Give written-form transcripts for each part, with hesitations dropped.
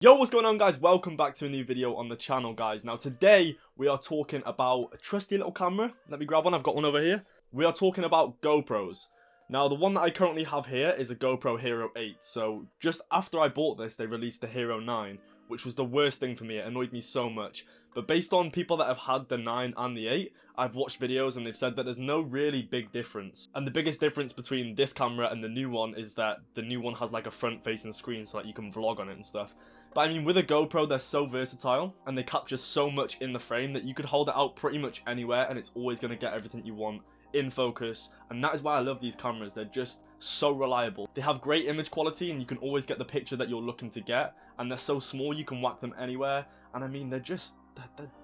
Yo, what's going on, guys? Welcome back to a new video on the channel, guys. Now today we are talking about a trusty little camera. Let me grab one. I've got one over here. We are talking about GoPros. Now the one that I currently have here is a GoPro Hero 8. So just after I bought this, they released the Hero 9, which was the worst thing for me. It annoyed me so much. But based on people that have had the 9 and the 8, I've watched videos and they've said that there's no really big difference. And the biggest difference between this camera and the new one is that the new one has like a front-facing screen so that you can vlog on it and stuff. But I mean, with a GoPro, they're so versatile and they capture so much in the frame that you could hold it out pretty much anywhere and it's always going to get everything you want in focus. And that is why I love these cameras. They're just so reliable. They have great image quality and you can always get the picture that you're looking to get. And they're so small, you can whack them anywhere. And I mean, they're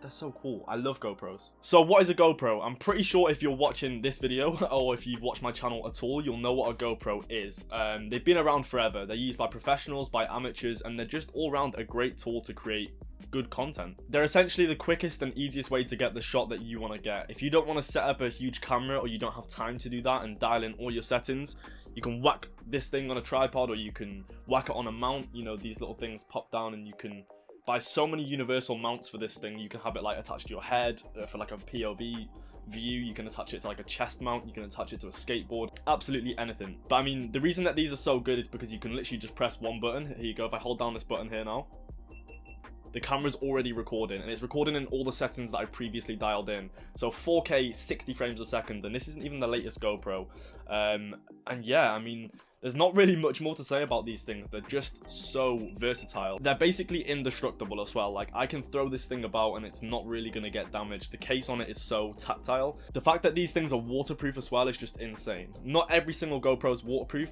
so cool. I love GoPros. So what is a GoPro? I'm pretty sure if you're watching this video or if you've watched my channel at all, you'll know what a GoPro is. They've been around forever. They're used by professionals, by amateurs, and they're just all around a great tool to create good content. They're essentially the quickest and easiest way to get the shot that you want to get. If you don't want to set up a huge camera or you don't have time to do that and dial in all your settings, you can whack this thing on a tripod or you can whack it on a mount. You know, these little things pop down and you can buy so many universal mounts for this thing. You can have it like attached to your head for like a POV view. You can attach it to like a chest mount. You can attach it to a skateboard. Absolutely anything. But I mean, the reason that these are so good is because you can literally just press one button. Here you go. If I hold down this button here now, the camera's already recording, and it's recording in all the settings that I previously dialed in. So 4K, 60 frames a second, and this isn't even the latest GoPro. And yeah, I mean, there's not really much more to say about these things. They're just so versatile. They're basically indestructible as well. Like, I can throw this thing about and it's not really going to get damaged. The case on it is so tactile. The fact that these things are waterproof as well is just insane. Not every single GoPro is waterproof.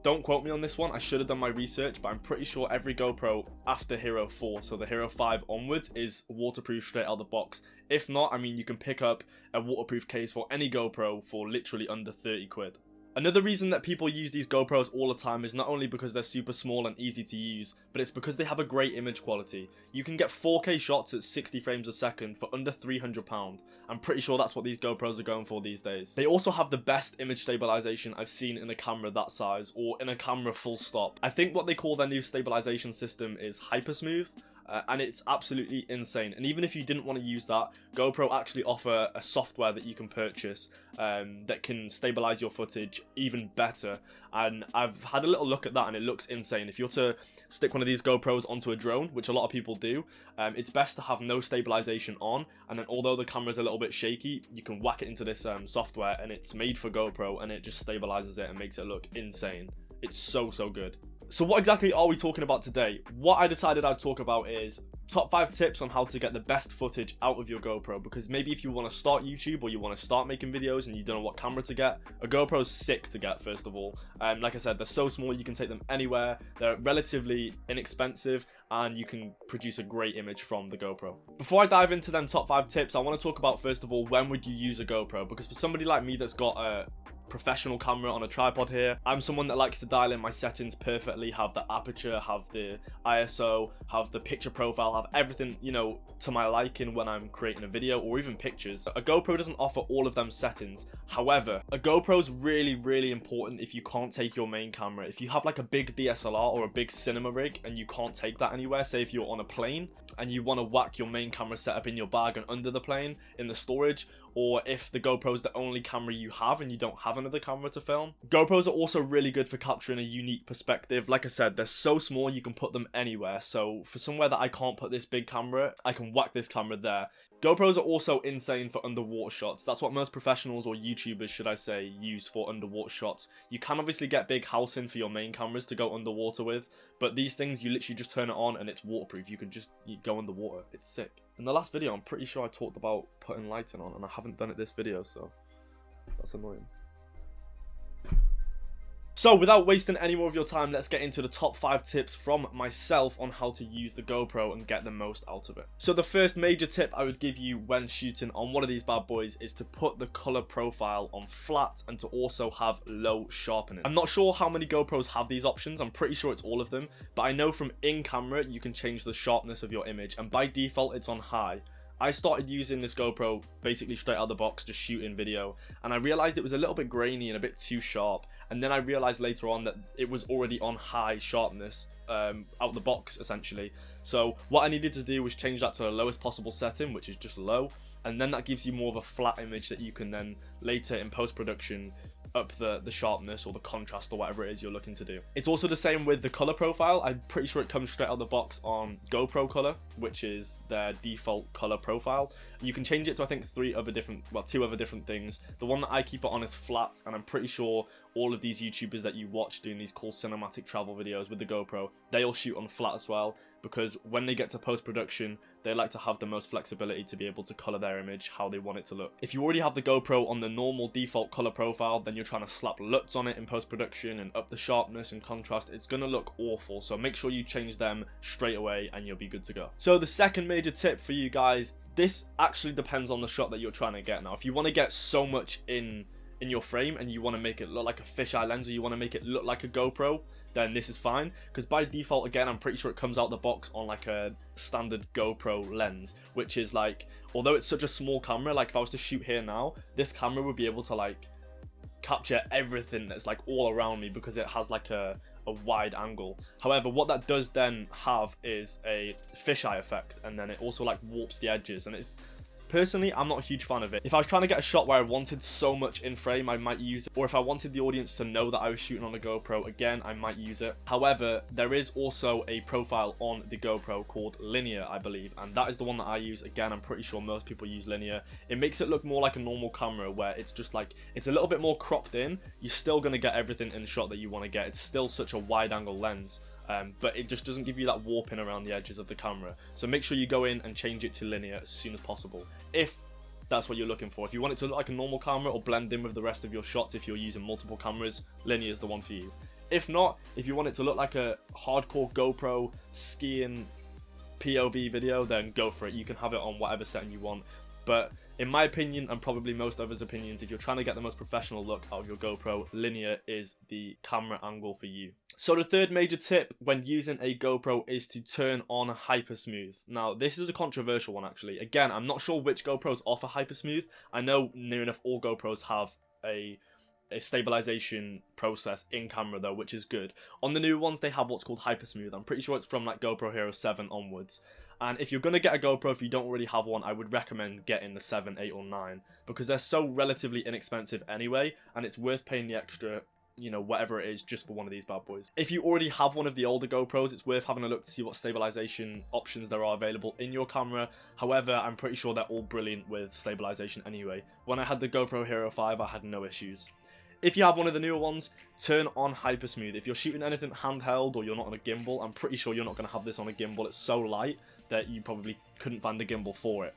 Don't quote me on this one. I should have done my research, but I'm pretty sure every GoPro after Hero 4, so the Hero 5 onwards, is waterproof straight out of the box. If not, I mean, you can pick up a waterproof case for any GoPro for literally under 30 quid. Another reason that people use these GoPros all the time is not only because they're super small and easy to use, but it's because they have a great image quality. You can get 4K shots at 60 frames a second for under £300. I'm pretty sure that's what these GoPros are going for these days. They also have the best image stabilization I've seen in a camera that size, or in a camera full stop. I think what they call their new stabilization system is Hypersmooth. And it's absolutely insane. And even if you didn't want to use that, GoPro actually offer a software that you can purchase that can stabilize your footage even better. And I've had a little look at that and it looks insane. If you're to stick one of these GoPros onto a drone, which a lot of people do, it's best to have no stabilization on. And then although the camera's a little bit shaky, you can whack it into this software and it's made for GoPro and it just stabilizes it and makes it look insane. It's so good. So what exactly are we talking about today? What I decided I'd talk about is top 5 tips on how to get the best footage out of your GoPro, because maybe if you want to start YouTube or you want to start making videos and you don't know what camera to get, a GoPro's sick to get, first of all. Like I said, they're so small, you can take them anywhere, they're relatively inexpensive, and you can produce a great image from the GoPro. Before I dive into them top 5 tips, I want to talk about, first of all, when would you use a GoPro? Because for somebody like me that's got a professional camera on a tripod here, I'm someone that likes to dial in my settings perfectly, have the aperture, have the ISO, have the picture profile, have everything, you know, to my liking when I'm creating a video or even pictures. A GoPro doesn't offer all of them settings. However, a GoPro is really important if you can't take your main camera. If you have like a big DSLR or a big cinema rig and you can't take that anywhere, say if you're on a plane and you want to whack your main camera setup in your bag and under the plane in the storage, or if the GoPro is the only camera you have and you don't have another camera to film. GoPros are also really good for capturing a unique perspective. Like I said, they're so small you can put them anywhere. So for somewhere that I can't put this big camera, I can whack this camera there. GoPros are also insane for underwater shots. That's what most professionals, or YouTubers should I say, use for underwater shots. You can obviously get big housing for your main cameras to go underwater with, but these things, you literally just turn it on and it's waterproof. You can just go underwater. It's sick. In the last video, I'm pretty sure I talked about putting lighting on, and I haven't done it this video, so that's annoying. So without wasting any more of your time, let's get into the top 5 tips from myself on how to use the GoPro and get the most out of it. So the first major tip I would give you when shooting on one of these bad boys is to put the color profile on flat and to also have low sharpening. I'm not sure how many GoPros have these options. I'm pretty sure it's all of them, but I know from in camera you can change the sharpness of your image, and by default it's on high. I started using this GoPro basically straight out of the box, just shooting video, and I realized it was a little bit grainy and a bit too sharp, and then I realized later on that it was already on high sharpness out the box essentially. So what I needed to do was change that to the lowest possible setting, which is just low, and then that gives you more of a flat image that you can then later in post-production up the sharpness or the contrast or whatever it is you're looking to do. It's also the same with the color profile. I'm pretty sure it comes straight out the box on GoPro color, which is their default color profile. You can change it to I think two other different things. The one that I keep it on is flat, and I'm pretty sure all of these YouTubers that you watch doing these cool cinematic travel videos with the GoPro, they all shoot on flat as well, because when they get to post-production, they like to have the most flexibility to be able to color their image how they want it to look. If you already have the GoPro on the normal default color profile, then you're trying to slap LUTs on it in post-production and up the sharpness and contrast, it's going to look awful. So make sure you change them straight away and you'll be good to go. So the second major tip for you guys, this actually depends on the shot that you're trying to get. Now, if you want to get so much in your frame and you want to make it look like a fisheye lens, or you want to make it look like a GoPro, then this is fine, because by default, again, I'm pretty sure it comes out the box on like a standard GoPro lens, which is like, although it's such a small camera, like if I was to shoot here now, this camera would be able to like capture everything that's like all around me because it has like a wide angle. However, what that does then have is a fisheye effect, and then it also like warps the edges, and it's personally, I'm not a huge fan of it. If I was trying to get a shot where I wanted so much in frame, I might use it. Or if I wanted the audience to know that I was shooting on a GoPro, again, I might use it. However, there is also a profile on the GoPro called linear, I believe. And that is the one that I use. Again, I'm pretty sure most people use linear. It makes it look more like a normal camera, where it's just like, it's a little bit more cropped in. You're still going to get everything in the shot that you want to get. It's still such a wide angle lens. But it just doesn't give you that warping around the edges of the camera. So make sure you go in and change it to linear as soon as possible, if that's what you're looking for. If you want it to look like a normal camera or blend in with the rest of your shots, if you're using multiple cameras, linear is the one for you. If not, if you want it to look like a hardcore GoPro skiing POV video, then go for it. You can have it on whatever setting you want. But in my opinion, and probably most others' opinions, if you're trying to get the most professional look out of your GoPro, linear is the camera angle for you. So the third major tip when using a GoPro is to turn on Hypersmooth. Now, this is a controversial one actually. Again, I'm not sure which GoPros offer Hypersmooth. I know near enough all GoPros have a stabilization process in camera though, which is good. On the new ones, they have what's called Hypersmooth. I'm pretty sure it's from like GoPro Hero 7 onwards. And if you're going to get a GoPro, if you don't already have one, I would recommend getting the 7, 8 or 9, because they're so relatively inexpensive anyway, and it's worth paying the extra, you know, whatever it is, just for one of these bad boys. If you already have one of the older GoPros, it's worth having a look to see what stabilization options there are available in your camera. However, I'm pretty sure they're all brilliant with stabilization anyway. When I had the GoPro Hero 5, I had no issues. If you have one of the newer ones, turn on Hypersmooth. If you're shooting anything handheld or you're not on a gimbal, I'm pretty sure you're not going to have this on a gimbal. It's so light that you probably couldn't find the gimbal for it.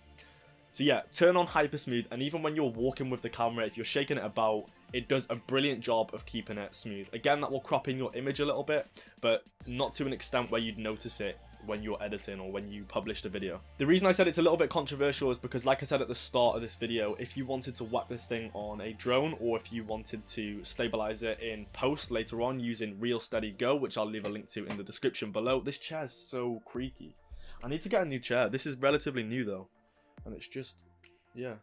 So yeah, turn on Hypersmooth, and even when you're walking with the camera, if you're shaking it about, it does a brilliant job of keeping it smooth. Again, that will crop in your image a little bit, but not to an extent where you'd notice it when you're editing or when you publish the video. The reason I said it's a little bit controversial is because, like I said at the start of this video, if you wanted to whack this thing on a drone, or if you wanted to stabilize it in post later on using Real Steady Go, which I'll leave a link to in the description below. This chair's so creaky. I need to get a new chair. This is relatively new though, and it's just, yeah.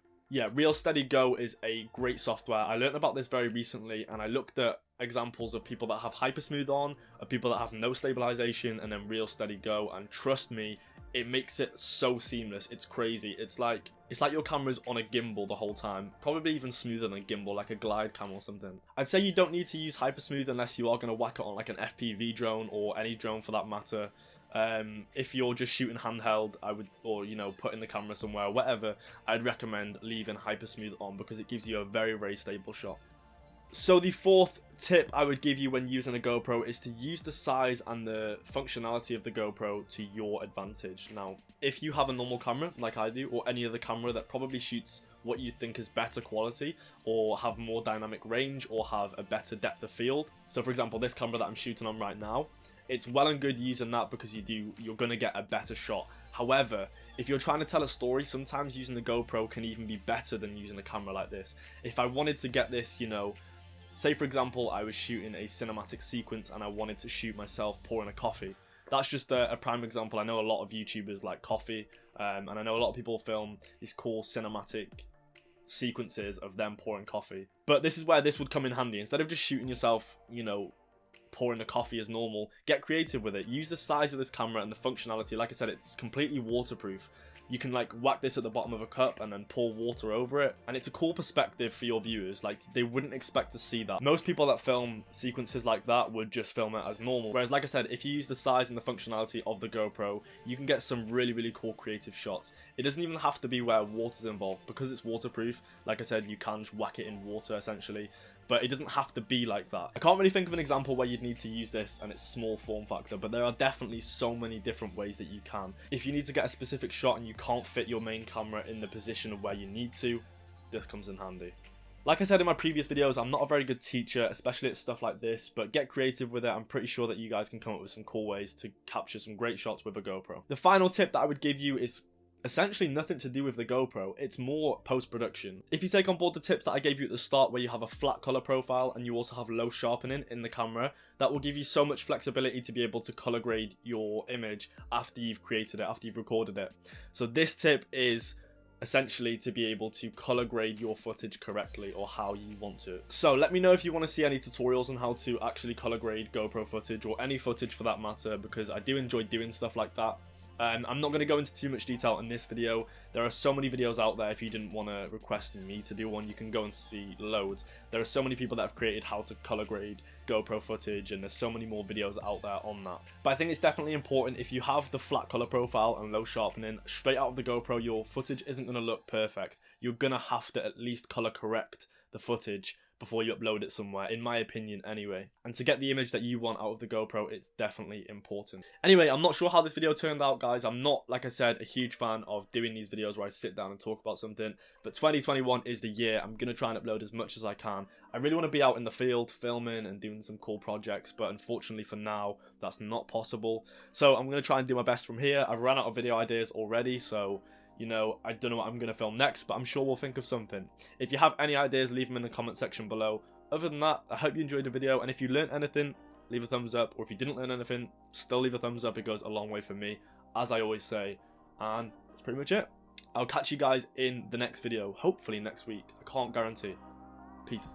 Real Steady Go is a great software. I learned about this very recently, and I looked at examples of people that have Hypersmooth on, of people that have no stabilization, and then Real Steady Go, and trust me, it makes it so seamless. It's crazy. It's like your camera's on a gimbal the whole time, probably even smoother than a gimbal, like a glide cam or something. I'd say you don't need to use Hypersmooth unless you are going to whack it on like an FPV drone, or any drone for that matter. If you're just shooting handheld, I would, or you know, putting the camera somewhere, whatever, I'd recommend leaving Hypersmooth on, because it gives you a very, very stable shot. So the fourth tip I would give you when using a GoPro is to use the size and the functionality of the GoPro to your advantage. Now, if you have a normal camera like I do, or any other camera that probably shoots what you think is better quality, or have more dynamic range, or have a better depth of field. So for example, this camera that I'm shooting on right now, it's well and good using that because you're going to get a better shot. However, if you're trying to tell a story, sometimes using the GoPro can even be better than using a camera like this. If I wanted to get this, you know, say for example, I was shooting a cinematic sequence and I wanted to shoot myself pouring a coffee. That's just a prime example. I know a lot of YouTubers like coffee, and I know a lot of people film these cool cinematic sequences of them pouring coffee. But this is where this would come in handy. Instead of just shooting yourself, you know, pouring the coffee as normal, get creative with it. Use the size of this camera and the functionality. Like I said, it's completely waterproof. You can like whack this at the bottom of a cup and then pour water over it, and it's a cool perspective for your viewers. Like, they wouldn't expect to see that. Most people that film sequences like that would just film it as normal, whereas like I said, if you use the size and the functionality of the GoPro, you can get some really cool creative shots. It doesn't even have to be where water's involved, because it's waterproof. Like I said, you can just whack it in water essentially, but it doesn't have to be like that. I can't really think of an example where you'd need to use this and it's small form factor, but there are definitely so many different ways that you can. If you need to get a specific shot and you can't fit your main camera in the position of where you need to, this comes in handy. Like I said in my previous videos, I'm not a very good teacher, especially at stuff like this, but get creative with it. I'm pretty sure that you guys can come up with some cool ways to capture some great shots with a GoPro. The final tip that I would give you is essentially nothing to do with the GoPro. It's more post-production. If you take on board the tips that I gave you at the start, where you have a flat color profile and you also have low sharpening in the camera, that will give you so much flexibility to be able to color grade your image after you've created it, after you've recorded it. So this tip is essentially to be able to color grade your footage correctly, or how you want to. So let me know if you want to see any tutorials on how to actually color grade GoPro footage, or any footage for that matter, because I do enjoy doing stuff like that. I'm not going to go into too much detail in this video. There are so many videos out there. If you didn't want to request me to do one, you can go and see loads. There are so many people that have created how to color grade GoPro footage, and there's so many more videos out there on that. But I think it's definitely important, if you have the flat color profile and low sharpening, straight out of the GoPro, your footage isn't going to look perfect. You're going to have to at least color correct the footage before you upload it somewhere, in my opinion anyway. And to get the image that you want out of the GoPro, it's definitely important. Anyway, I'm not sure how this video turned out, guys. I'm not, like I said, a huge fan of doing these videos where I sit down and talk about something, but 2021 is the year. I'm going to try and upload as much as I can. I really want to be out in the field filming and doing some cool projects, but unfortunately for now, that's not possible. So I'm going to try and do my best from here. I've run out of video ideas already, so you know, I don't know what I'm going to film next, but I'm sure we'll think of something. If you have any ideas, leave them in the comment section below. Other than that, I hope you enjoyed the video, and if you learned anything, leave a thumbs up, or if you didn't learn anything, still leave a thumbs up. It goes a long way for me, as I always say. And that's pretty much it. I'll catch you guys in the next video, hopefully next week. I can't guarantee. Peace.